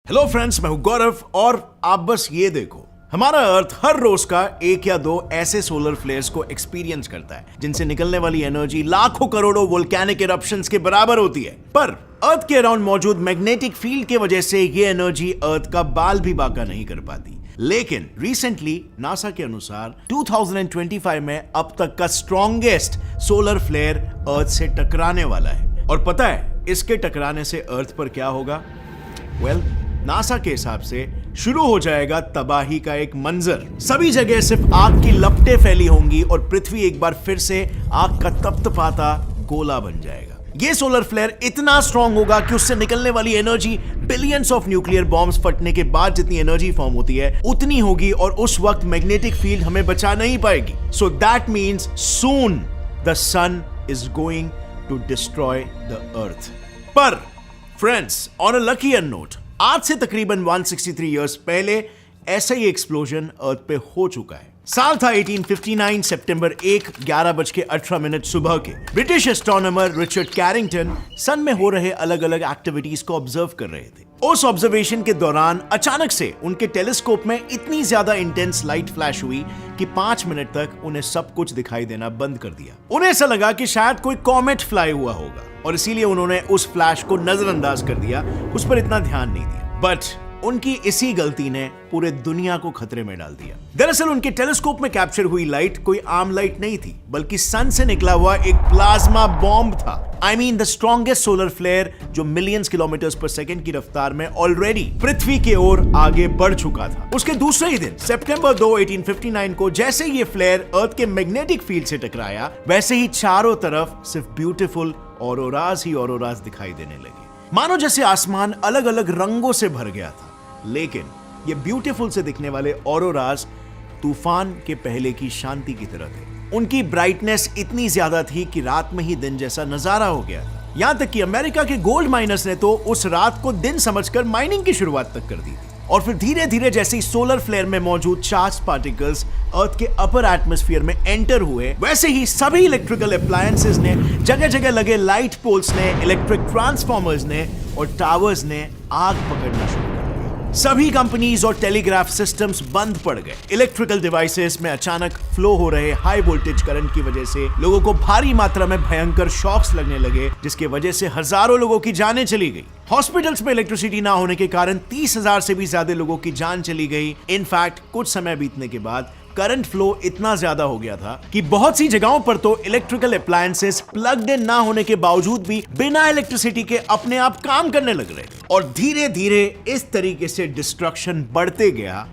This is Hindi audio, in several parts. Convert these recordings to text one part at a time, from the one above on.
हेलो फ्रेंड्स, मैं हूं गौरव और आप बस ये देखो, हमारा अर्थ हर रोज का एक या दो ऐसे सोलर फ्लेयर्स को एक्सपीरियंस करता है जिनसे निकलने वाली एनर्जी लाखों करोड़ों वोल्केनिक इरप्शंस के बराबर होती है। पर अर्थ के अराउंड मौजूद मैग्नेटिक फील्ड की वजह से ये एनर्जी अर्थ का बाल भी बांका नहीं कर पाती। लेकिन रिसेंटली नासा के अनुसार 2025 में अब तक का स्ट्रॉन्गेस्ट सोलर फ्लेयर अर्थ से टकराने वाला है। और पता है इसके टकराने से अर्थ पर क्या होगा? नासा के हिसाब से शुरू हो जाएगा तबाही का एक मंजर। सभी जगह सिर्फ आग की लपटें फैली होंगी और पृथ्वी एक बार फिर से आग का तप्तपाता गोला बन जाएगा। ये सोलर फ्लेयर इतना स्ट्रॉन्ग होगा कि उससे निकलने वाली energy billions of nuclear bombs फटने के बाद जितनी एनर्जी फॉर्म होती है उतनी होगी और उस वक्त मैग्नेटिक फील्ड हमें बचा नहीं पाएगी। So that means soon the sun is going to destroy the earth. पर friends, on a lucky note, आज से तकरीबन 163 इयर्स पहले ऐसा ही एक्सप्लोजन अर्थ पे हो चुका है। साल था 1859, सितंबर 1, 11:18 सुबह के। ब्रिटिश एस्ट्रोनॉमर रिचर्ड कैरिंगटन सन में हो रहे अलग अलग एक्टिविटीज को ऑब्जर्व कर रहे थे। उस ऑब्जर्वेशन के दौरान अचानक से उनके टेलीस्कोप में इतनी ज्यादा इंटेंस लाइट फ्लैश हुई कि 5 मिनट तक उन्हें सब कुछ दिखाई देना बंद कर दिया। उन्हें ऐसा लगा कि शायद कोई कॉमेट फ्लाई हुआ होगा और इसीलिए उन्होंने उस फ्लैश को नजरअंदाज कर दिया, उस पर इतना ध्यान नहीं दिया। बट उनकी इसी गलती ने पूरे दुनिया को खतरे में डाल दिया। दरअसल उनके टेलीस्कोप में कैप्चर हुई लाइट कोई आम लाइट नहीं थी, बल्कि सन से निकला हुआ एक प्लाज्मा बॉम्ब था। I mean the strongest solar flare जो मिलियंस किलोमीटर्स पर सेकंड की रफ्तार में ऑलरेडी पृथ्वी की ओर आगे बढ़ चुका था। उसके दूसरे ही दिन सितंबर 2, 1859 को जैसे ये फ्लेयर अर्थ के मैग्नेटिक फील्ड से टकराया, वैसे ही चारों तरफ सिर्फ ब्यूटीफुल ऑरोराज ही ऑरोराज दिखाई देने लगे, मानो जैसे आसमान अलग अलग रंगों से भर गया था। लेकिन ये ब्यूटीफुल से दिखने वाले ऑरोराज तूफान के पहले की शांति की तरह थे। उनकी ब्राइटनेस इतनी ज्यादा थी कि रात में ही दिन जैसा नजारा हो गया था। यहां तक कि अमेरिका के गोल्ड माइनर्स ने तो उस रात को दिन समझकर माइनिंग की शुरुआत तक कर दी थी। और फिर धीरे धीरे जैसे ही सोलर फ्लेयर में मौजूद चार्ज पार्टिकल्स अर्थ के अपर एटमॉस्फेयर में एंटर हुए, वैसे ही सभी इलेक्ट्रिकल अप्लायंसेस ने, जगह जगह लगे लाइट पोल्स ने, इलेक्ट्रिक ट्रांसफॉर्मर्स ने और टावर्स ने आग पकड़ना शुरू कर दिया। सभी कंपनीज और टेलीग्राफ सिस्टम्स बंद पड़ गए। इलेक्ट्रिकल डिवाइसेस में अचानक फ्लो हो रहे हाई वोल्टेज करंट की वजह से लोगों को भारी मात्रा में भयंकर शॉक्स लगने लगे, जिसकी वजह से हजारों लोगों की जानें चली गई। हॉस्पिटल्स में इलेक्ट्रिसिटी ना होने के कारण 30,000 से भी ज्यादा लोगों की जान चली गई। इनफैक्ट कुछ समय बीतने के बाद करंट फ्लो इतना ज्यादा हो गया था कि बहुत सी जगहों पर तो इलेक्ट्रिकल अप्लायंसेस प्लग्ड इन ना होने के बावजूद भी बिना इलेक्ट्रिसिटी के अपने आप काम करने लग रहे। और धीरे धीरे इस तरीके से डिस्ट्रक्शन बढ़ते गया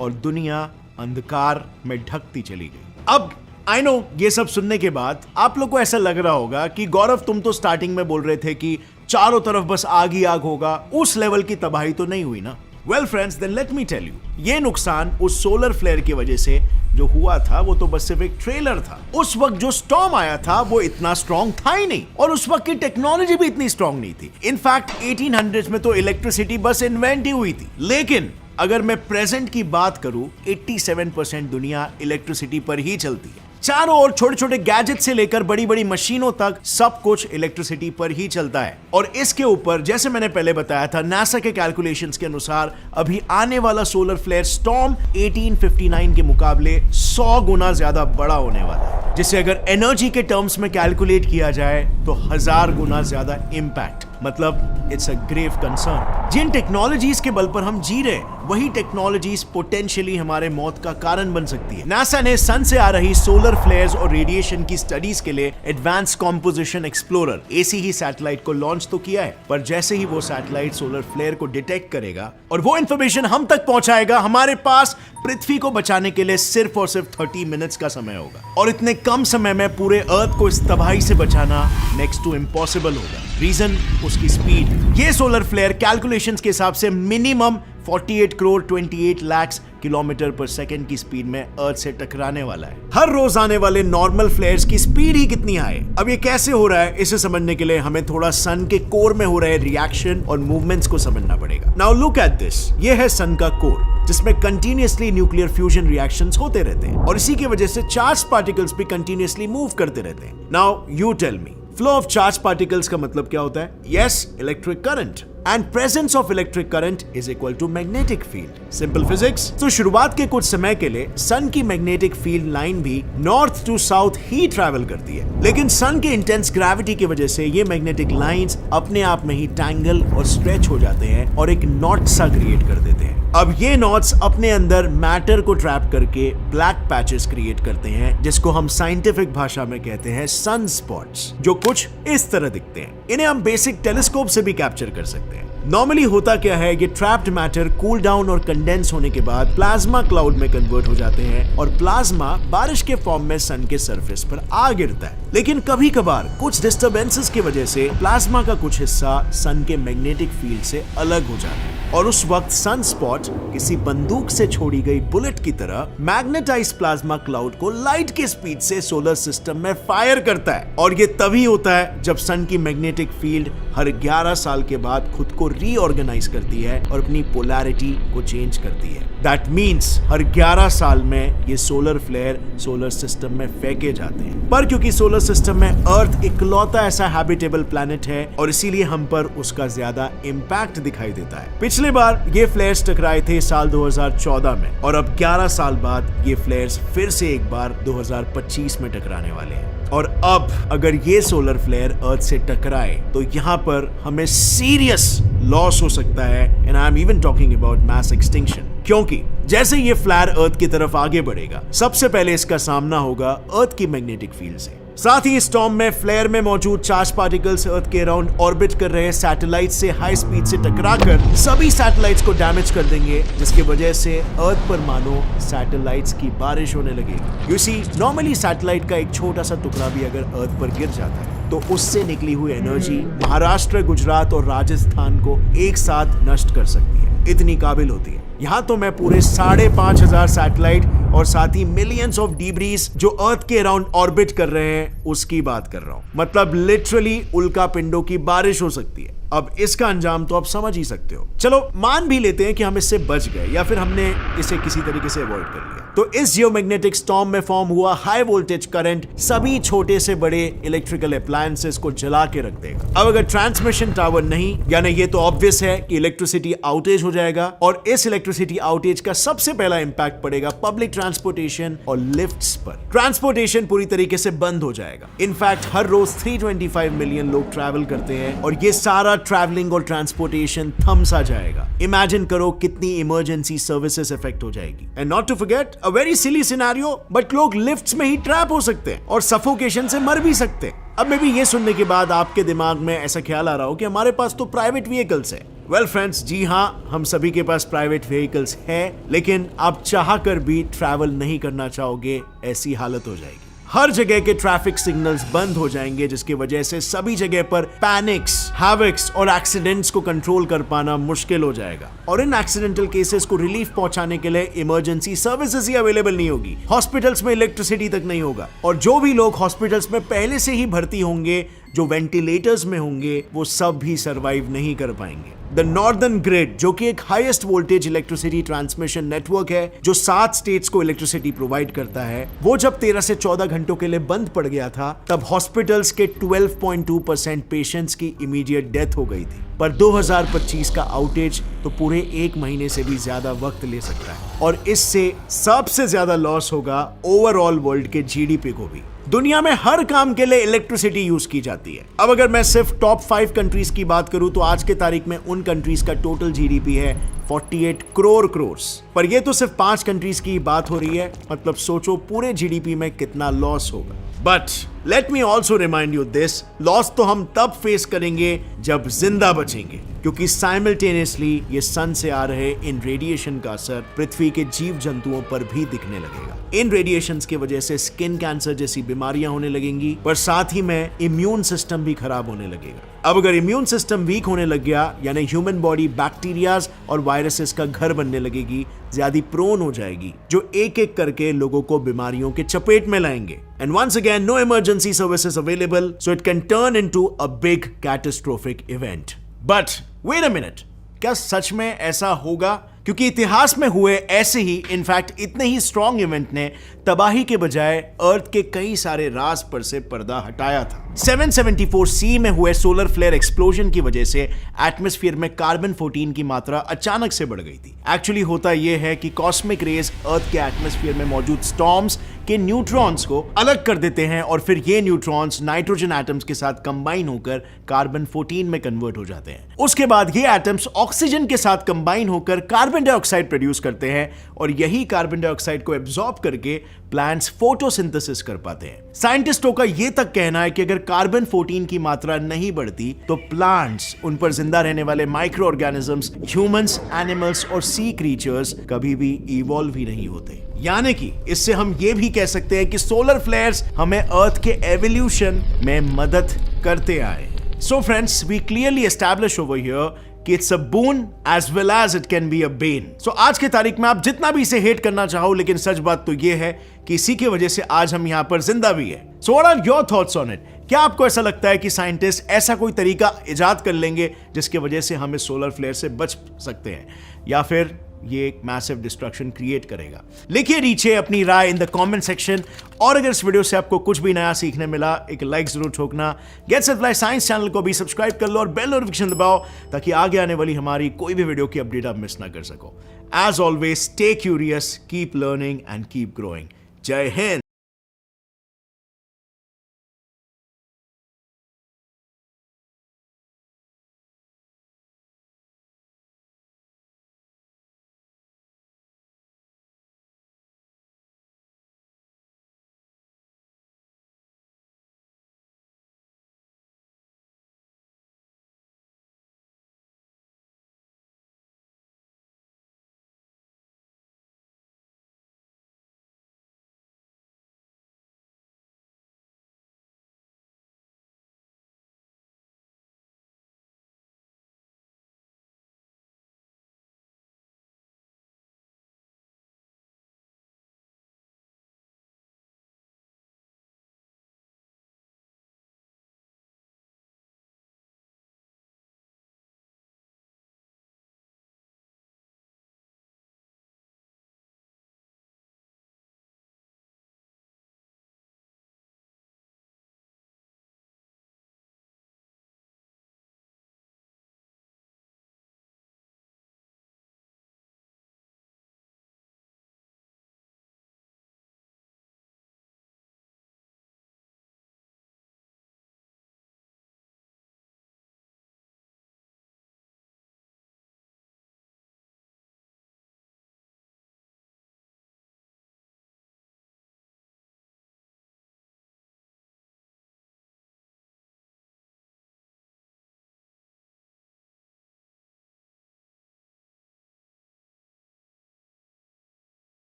और दुनिया अंधकार में ढकती चली गई। अब आई नो ये सब सुनने के बाद आप लोग को ऐसा लग रहा होगा कि गौरव, तुम तो स्टार्टिंग में बोल रहे थे कि चारों तरफ बस आग ही आग होगा, उस लेवल की तबाही तो नहीं हुई ना। Well friends, then let me tell you, ये नुकसान उस सोलर फ्लेयर की वजह से जो हुआ था वो तो बस सिर्फ एक ट्रेलर था। उस वक्त जो स्टॉर्म आया था वो इतना स्ट्रॉन्ग था ही नहीं और उस वक्त की टेक्नोलॉजी भी इतनी स्ट्रॉन्ग नहीं थी। इनफैक्ट 1800s में तो इलेक्ट्रिसिटी बस इन्वेंट ही हुई थी। लेकिन अगर मैं प्रेजेंट की बात करूं, 87% दुनिया इलेक्ट्रिसिटी पर ही चलती है। चारों ओर छोटे छोटे गैजेट से लेकर बड़ी बड़ी मशीनों तक सब कुछ इलेक्ट्रिसिटी पर ही चलता है। और इसके ऊपर जैसे मैंने पहले बताया था, नासा के कैलकुलेशंस के अनुसार अभी आने वाला सोलर फ्लेयर स्टॉर्म 1859 के मुकाबले 100 गुना ज्यादा बड़ा होने वाला है, जिसे अगर एनर्जी के टर्म्स में कैलकुलेट किया जाए तो 1000 गुना ज्यादा इंपैक्ट। मतलब इट्स अ ग्रेव कंसर्न। जिन टेक्नोलॉजीज के बल पर हम जी रहे हैं, वही टेक्नोलॉजीज पोटेंशियली हमारे मौत का कारण बन सकती है। नासा ने सन से आ रही सोलर फ्लेयर्स और रेडिएशन की स्टडीज के लिए advance composition explorer ACE satellite को लॉन्च तो किया है, पर जैसे ही वो सैटेलाइट सोलर फ्लेयर को डिटेक्ट करेगा और वो इंफॉर्मेशन हम तक पहुंचाएगा, हमारे पास पृथ्वी को बचाने के लिए सिर्फ और सिर्फ 30 मिनट्स का समय होगा। और इतने कम समय में पूरे अर्थ को इस तबाही से बचाना नेक्स्ट टू इम्पॉसिबल होगा। रीजन उसकी स्पीड। ये सोलर फ्लेयर कैलकुलेशंस के हिसाब से मिनिमम 48 करोड़ 28 लाख किलोमीटर पर सेकंड की स्पीड में अर्थ से टकराने वाला है। हर रोज आने वाले नॉर्मल फ्लेयर्स की स्पीड ही कितनी है। अब ये कैसे हो रहा है, इसे समझने के लिए हमें थोड़ा सन के कोर में हो रहे रिएक्शन और मूवमेंट्स को समझना पड़ेगा। Now look at this. ये है सन का कोर, जिसमें कंटिन्यूअसली न्यूक्लियर फ्यूजन रिएक्शंस होते रहते हैं और इसी की वजह से चार्ज पार्टिकल्स भी कंटिन्यूअसली मूव करते रहते हैं। Now you tell me, flow of charge particles का मतलब क्या होता है? Yes, electric current. And presence of electric current is equal to magnetic field. Simple physics. तो शुरुआत के कुछ समय के लिए सन की मैग्नेटिक फील्ड लाइन भी नॉर्थ टू साउथ ही ट्रैवल करती है, लेकिन सन के इंटेंस ग्रेविटी की वजह से ये मैग्नेटिक लाइंस अपने आप में ही टैंगल और स्ट्रेच हो जाते हैं और एक नॉट सा क्रिएट कर देते हैं। अब ये नॉट्स अपने अंदर मैटर को ट्रैप करके ब्लैक पैचेस क्रिएट करते हैं, जिसको हम साइंटिफिक भाषा में कहते हैं सन स्पॉट्स, जो कुछ इस तरह दिखते हैं। इन्हें हम बेसिक टेलीस्कोप से भी कैप्चर कर सकते हैं। नॉर्मली होता क्या है, ये ट्रैप्ड मैटर कूल डाउन और कंडेंस होने के बाद प्लाज्मा क्लाउड में कन्वर्ट हो जाते हैं और प्लाज्मा बारिश के फॉर्म में सन के सरफेस पर आ गिरता है। लेकिन कभी कभार कुछ डिस्टरबेंसेस की वजह से प्लाज्मा का कुछ हिस्सा सन के मैग्नेटिक फील्ड से अलग हो जाता है और उस वक्त सन स्पॉट किसी बंदूक से छोड़ी गई बुलेट की तरह मैग्नेटाइज प्लाज्मा क्लाउड को लाइट के स्पीड से सोलर सिस्टम में फायर करता है। और ये तभी होता है जब सन की मैग्नेटिक फील्ड हर 11 साल के बाद खुद को रीऑर्गेनाइज करती है और अपनी पोलैरिटी को चेंज करती है। दैट मीन्स हर 11 साल में ये सोलर फ्लेयर सोलर सिस्टम में फेंके जाते हैं। पर क्योंकि सोलर सिस्टम में अर्थ इकलौता ऐसा हैबिटेबल प्लैनेट है और इसीलिए हम पर उसका ज्यादा इम्पैक्ट दिखाई देता है। पिछले बार ये फ्लेयर्स टकराए थे साल 2014 में और अब 11 साल बाद ये फ्लेयर्स फिर से एक बार 2025 में टकराने वाले हैं। और अब अगर ये सोलर फ्लेयर अर्थ से टकराए तो यहाँ पर हमें सीरियस लॉस हो सकता है, and I am even talking about mass extinction. क्योंकि जैसे ये फ्लेयर अर्थ की तरफ आगे बढ़ेगा, सबसे पहले इसका सामना होगा अर्थ की मैग्नेटिक फील्ड से। साथ ही स्टॉर्म में फ्लेयर में मौजूद चार्ज पार्टिकल्स अर्थ के अराउंड ऑर्बिट कर रहे सैटेलाइट से हाई स्पीड से टकराकर सभी सैटेलाइट्स को डैमेज कर देंगे, जिसकी वजह से अर्थ पर मानो सैटेलाइट्स की बारिश होने लगेगी। यू सी, नॉर्मली सैटेलाइट का एक छोटा सा टुकड़ा भी अगर अर्थ पर गिर जाता है तो उससे निकली हुई एनर्जी महाराष्ट्र, गुजरात और राजस्थान को एक साथ नष्ट कर सकती है। इतनी काबिल होती है। यहाँ तो मैं पूरे 5,500 सैटेलाइट और साथ ही मिलियंस ऑफ डिब्रीज जो अर्थ के अराउंड ऑर्बिट कर रहे हैं उसकी बात कर रहा हूं। मतलब लिटरली उल्का पिंडों की बारिश हो सकती है। अब इसका अंजाम तो आप समझ ही सकते हो। चलो मान भी लेते हैं कि हम इससे बच गए या फिर हमने इसे किसी तरीके से अवॉइड कर लिया, तो इस जियोमैग्नेटिक स्टॉर्म में फॉर्म हुआ हाई वोल्टेज करंट सभी छोटे से बड़े इलेक्ट्रिकल अप्लायंसेस को जला के रख देगा। अब अगर ट्रांसमिशन टावर नहीं, यानी ये तो ऑब्वियस है कि इलेक्ट्रिसिटी आउटेज हो जाएगा और इस इलेक्ट्रिसिटी आउटेज का सबसे पहला इंपैक्ट पड़ेगा पब्लिक ट्रांसपोर्टेशन और लिफ्ट्स पर। ट्रांसपोर्टेशन पूरी तरीके से बंद हो जाएगा। इनफैक्ट हर रोज 325 मिलियन लोग ट्रैवल करते हैं और ये सारा ट्रैवलिंग और ट्रांसपोर्टेशन थम सा जाएगा। इमेजिन करो कितनी इमरजेंसी सर्विसेज इफेक्ट हो जाएगी। And not to forget a very silly scenario, but लोग लिफ्ट्स में ही ट्रैप हो सकते हैं और सफोकेशन से मर भी सकते हैं। अब मे बी ये सुनने के बाद आपके दिमाग में ऐसा ख्याल आ रहा हो कि हमारे पास तो प्राइवेट व्हीकल्स है। वेल फ्रेंड्स, जी हाँ, हम सभी के पास प्राइवेट व्हीकल्स है, लेकिन आप चाह कर भी ट्रैवल नहीं करना चाहोगे, ऐसी हालत हो जाएगी। हर जगह के ट्रैफिक सिग्नल्स बंद हो जाएंगे, जिसकी वजह से सभी जगह पर पैनिक्स, हैवक्स और एक्सीडेंट्स को कंट्रोल कर पाना मुश्किल हो जाएगा। और इन एक्सीडेंटल केसेस को रिलीफ पहुंचाने के लिए इमरजेंसी सर्विसेज ही अवेलेबल नहीं होगी। हॉस्पिटल्स में इलेक्ट्रिसिटी तक नहीं होगा और जो भी लोग हॉस्पिटल्स में पहले से ही भर्ती होंगे, जो वेंटिलेटर्स में होंगे, वो सब भी सरवाइव नहीं कर पाएंगे। द नॉर्दर्न ग्रिड, जो कि एक highest voltage electricity transmission network है जो 7 स्टेट्स को इलेक्ट्रिसिटी प्रोवाइड करता है, वो जब 13 से 14 घंटों के लिए बंद पड़ गया था, तब हॉस्पिटल्स के 12.2% पेशेंट्स की इमीडिएट डेथ हो गई थी। पर 2025 का आउटेज तो पूरे 1 महीने से भी ज्यादा वक्त ले सकता है और इससे सबसे ज्यादा लॉस होगा ओवरऑल वर्ल्ड के जीडीपी को भी। दुनिया में हर काम के लिए इलेक्ट्रिसिटी यूज की जाती है। अब अगर मैं सिर्फ टॉप 5 कंट्रीज की बात करूं तो आज के तारीख में उन कंट्रीज का टोटल जीडीपी है 48 करोड़। पर ये तो सिर्फ 5 कंट्रीज की बात हो रही है, मतलब सोचो पूरे जीडीपी में कितना लॉस होगा। But let me also remind you this, loss तो हम तब फेस करेंगे जब जिंदा बचेंगे, क्योंकि साइमल्टेनियसली ये सन से आ रहे इन रेडिएशन का असर पृथ्वी के जीव जंतुओं पर भी दिखने लगेगा। इन रेडिएशंस की वजह से स्किन कैंसर जैसी बीमारियां होने लगेंगी, पर साथ ही में इम्यून सिस्टम भी खराब होने लगेगा। अब अगर इम्यून सिस्टम वीक होने लग गया, यानी ह्यूमन बॉडी बैक्टीरियाज और वायरसेस का घर बनने लगेगी, ज्यादा प्रोन हो जाएगी, जो एक एक करके लोगों को बीमारियों के चपेट में लाएंगे। And once again, no emergency services available, so it can turn into a big catastrophic event. But wait a minute, क्या सच में ऐसा होगा क्योंकि इतिहास में हुए ऐसे ही इनफैक्ट इतने ही स्ट्रॉन्ग इवेंट ने तबाही के बजाय अर्थ के कई सारे राज पर से पर्दा हटाया था। 774 सी में हुए सोलर फ्लेयर एक्सप्लोजन की वजह से एटमॉस्फेयर में कार्बन 14 की मात्रा अचानक से बढ़ गई थी। एक्चुअली होता यह है कि कॉस्मिक रेज अर्थ के एटमॉस्फेयर में मौजूद स्टॉर्म्स के न्यूट्रॉन्स को अलग कर देते हैं और फिर ये न्यूट्रॉन्स नाइट्रोजन एटम्स के साथ कंबाइन होकर कार्बन 14 में कन्वर्ट हो जाते हैं। उसके बाद ये एटम्स ऑक्सीजन के साथ कंबाइन होकर कार्बन डाइऑक्साइड प्रोड्यूस करते हैं और यही कार्बन डाइऑक्साइड को एब्जॉर्ब करके प्लांट्स फोटोसिंथेसिस कर पाते हैं। साइंटिस्टों का यह तक कहना है कि अगर कार्बन 14 की मात्रा नहीं बढ़ती तो प्लांट्स, उन पर जिंदा रहने वाले माइक्रो ऑर्गेनिजम्स, ह्यूमंस, एनिमल्स और सी क्रीचर्स कभी भी इवॉल्व ही नहीं होते। यानी कि इससे हम ये भी कह सकते हैं कि सोलर फ्लेयर्स हमें अर्थ के एवोल्यूशन में मदद करते आए। So friends, we clearly establish over here कि it's a boon as well as it can be a bane. So आज के तारीख में आप जितना भी इसे हेट करना चाहो, लेकिन सच बात तो यह है कि इसी की वजह से आज हम यहां पर जिंदा भी है। So what are your thoughts on it? क्या आपको ऐसा लगता है कि साइंटिस्ट ऐसा कोई तरीका इजाद कर लेंगे जिसकी वजह से हम इस सोलर फ्लेयर से बच सकते हैं, या फिर ये एक मैसिव डिस्ट्रक्शन क्रिएट करेगा? लिखिए नीचे अपनी राय इन द कमेंट सेक्शन। और अगर इस वीडियो से आपको कुछ भी नया सीखने मिला, एक लाइक जरूर ठोकना। गेट्स अप्लाई साइंस चैनल को भी सब्सक्राइब कर लो और बेल नोटिफिकेशन दबाओ ताकि आगे आने वाली हमारी कोई भी वीडियो की अपडेट आप मिस ना कर सको। As always, stay curious, keep learning and keep growing. जय हिंद।